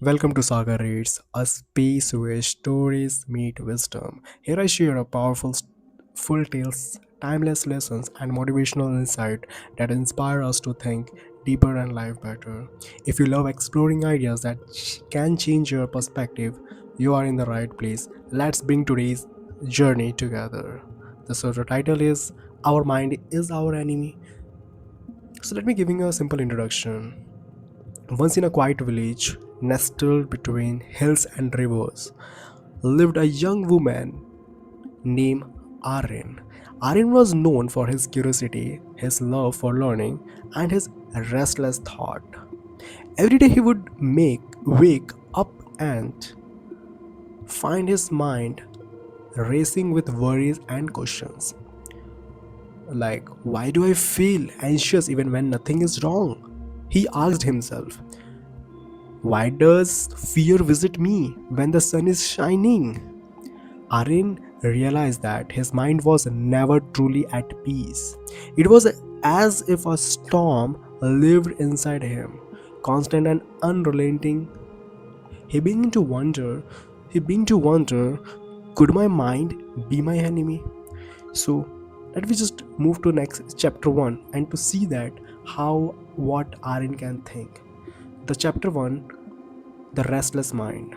Welcome to Sagar Reads, a space where stories meet wisdom. Here I share a powerful, full tales, timeless lessons, and motivational insight that inspire us to think deeper and live better. If you love exploring ideas that can change your perspective, you are in the right place. Let's bring today's journey together. The title is Our Mind is Our Enemy. So let me giving you a simple introduction. Once in a quiet village, nestled between hills and rivers, lived a young woman named Arin. Arin was known for his curiosity, his love for learning, and his restless thought. Every day he would wake up and find his mind racing with worries and questions. Like, why do I feel anxious even when nothing is wrong? He asked himself. Why does fear visit me when the sun is shining? Arin realized that his mind was never truly at peace. It was as if a storm lived inside him, constant and unrelenting. He began to wonder, could my mind be my enemy? So let me just move to next chapter 1 and to see that how what Arin can think. The chapter 1, the restless mind.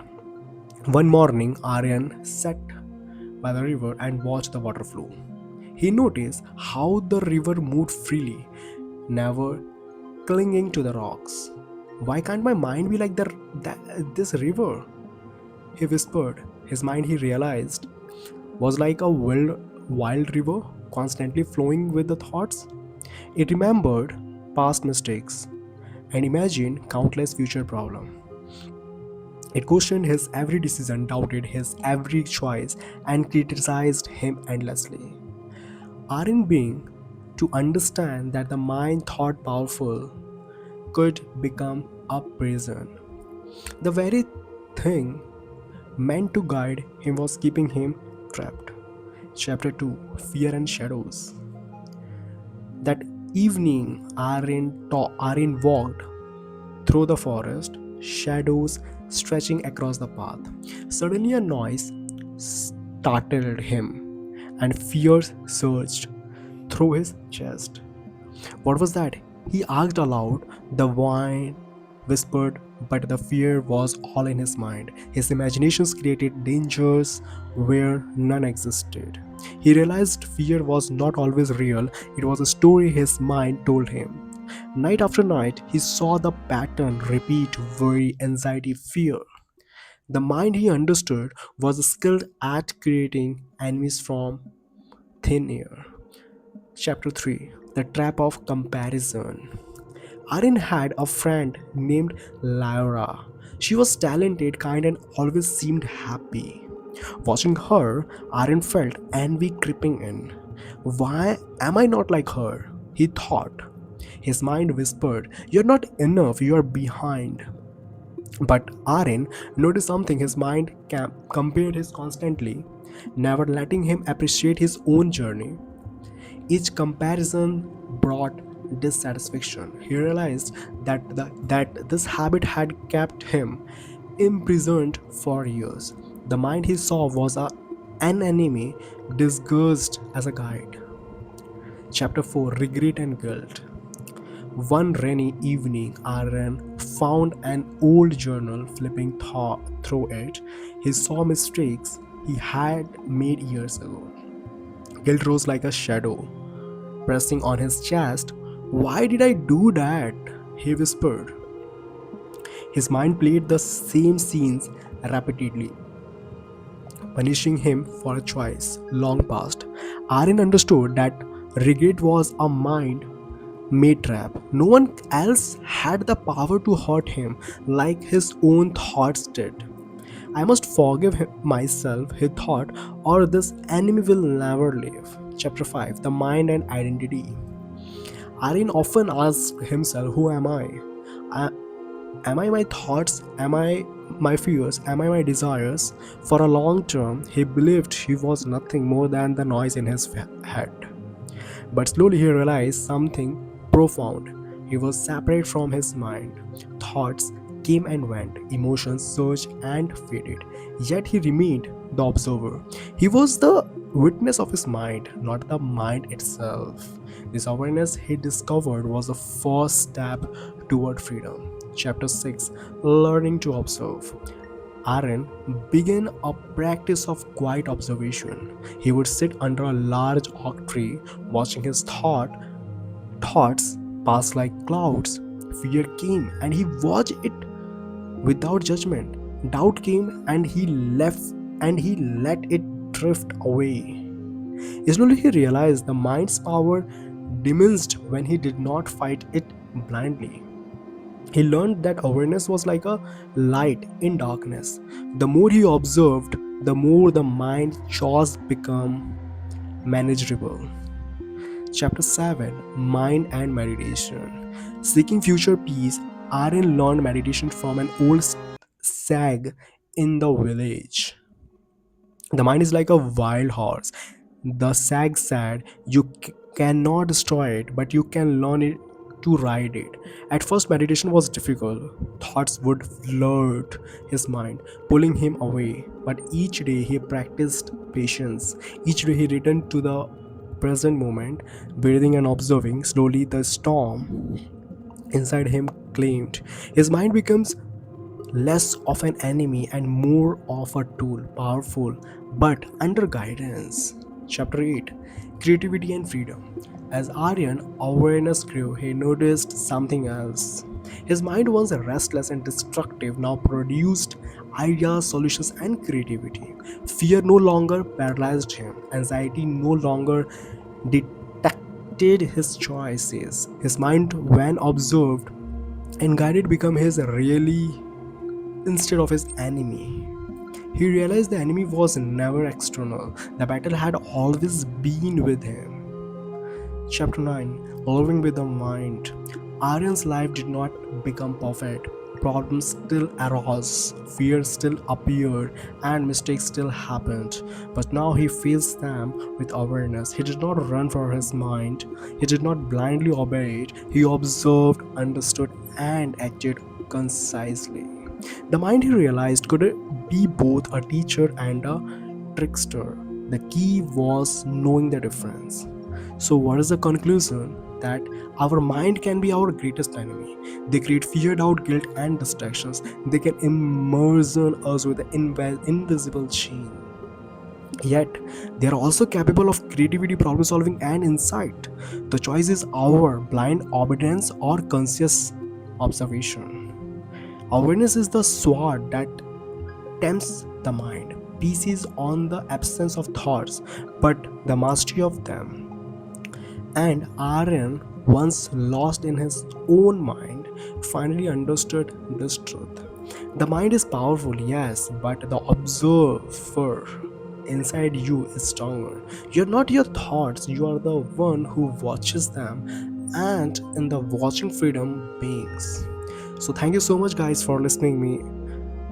One morning, Aryan sat by the river and watched the water flow. He noticed how the river moved freely, never clinging to the rocks. Why can't my mind be like this river? He whispered. His mind, he realized, was like a wild river, constantly flowing with the thoughts. It remembered past mistakes and imagined countless future problems. It questioned his every decision, doubted his every choice, and criticized him endlessly. Aren't being to understand that the mind thought powerful could become a prison. The very thing meant to guide him was keeping him trapped. Chapter 2, Fear and Shadows. That evening, Aryan walked through the forest, shadows stretching across the path. Suddenly, a noise startled him, and fear surged through his chest. What was that? He asked aloud. The wine whispered, but the fear was all in his mind. His imaginations created dangers where none existed. He realized fear was not always real, it was a story his mind told him. Night after night, he saw the pattern repeat worry, anxiety, fear. The mind he understood was skilled at creating enemies from thin air. Chapter 3, The Trap of Comparison. Arin had a friend named Lyra. She was talented, kind, and always seemed happy. Watching her, Arin felt envy creeping in. Why am I not like her? He thought. His mind whispered, you're not enough, you're behind. But Arin noticed something. His mind compared his constantly, never letting him appreciate his own journey. Each comparison brought dissatisfaction. He realized that this habit had kept him imprisoned for years. The mind he saw was an enemy disguised as a guide. Chapter 4, Regret and Guilt. One rainy evening, Aaron found an old journal. Flipping through it, he saw mistakes he had made years ago. Guilt rose like a shadow, pressing on his chest. Why did I do that? He whispered. His mind played the same scenes repeatedly, punishing him for a choice long past. Aaron understood that regret was a mind made trap. No one else had the power to hurt him like his own thoughts did. I must forgive myself, he thought, or this enemy will never leave. Chapter 5, The Mind and Identity. Aryan often asked himself, who am I? I am I my thoughts? Am I my fears? Am I my desires? For a long term, he believed he was nothing more than the noise in his head. But slowly he realized something profound. He was separate from his mind. Thoughts came and went, emotions surged and faded, yet he remained the observer. He was the witness of his mind, not the mind itself. This awareness he discovered was the first step toward freedom. Chapter 6, Learning to Observe. Aaron began a practice of quiet observation. He would sit under a large oak tree, watching his thoughts pass like clouds. Fear came and he watched it without judgment. Doubt came and he let it drift away. Slowly he realized the mind's power diminished when he did not fight it blindly. He learned that awareness was like a light in darkness. The more he observed, the more the mind chose become manageable. Chapter 7, Mind and Meditation. Seeking future peace, Aaron learned meditation from an old sag in the village. The mind is like a wild horse. The sag said you cannot destroy it, but you can learn it to ride it. At first, meditation was difficult. Thoughts would flood his mind, pulling him away. But each day he practiced patience. Each day he returned to the present moment, breathing and observing. Slowly, the storm inside him claimed. His mind becomes less of an enemy and more of a tool, powerful but under guidance. Chapter 8, Creativity and Freedom. As Aryan awareness grew, he noticed something else. His mind was restless and destructive, now produced ideas, solutions, and creativity. Fear no longer paralyzed him, anxiety no longer detected his choices. His mind, when observed and guided, became his really instead of his enemy. He realized the enemy was never external, the battle had always been with him. Chapter 9, Living with the Mind. Aryan's life did not become perfect. Problems still arose, fear still appeared, and mistakes still happened. But now he faced them with awareness. He did not run for his mind, he did not blindly obey it. He observed, understood, and acted concisely. The mind, he realized, could be both a teacher and a trickster. The key was knowing the difference. So, what is the conclusion? That our mind can be our greatest enemy. They create fear, doubt, guilt, and distractions. They can immersion us with an invisible chain. Yet, they are also capable of creativity, problem solving, and insight. The choice is our blind obedience or conscious observation. Awareness is the sword that tempts the mind. Peace is on the absence of thoughts, but the mastery of them. And Aaron, once lost in his own mind, finally understood this truth. The mind is powerful, yes, but the observer inside you is stronger. You're not your thoughts, you are the one who watches them, and in the watching freedom beings. So thank you so much guys for listening me.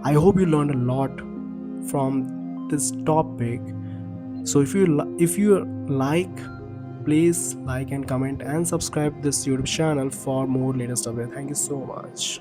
I hope you learned a lot from this topic. So if you like, please like and comment and subscribe this YouTube channel for more latest updates. Thank you so much.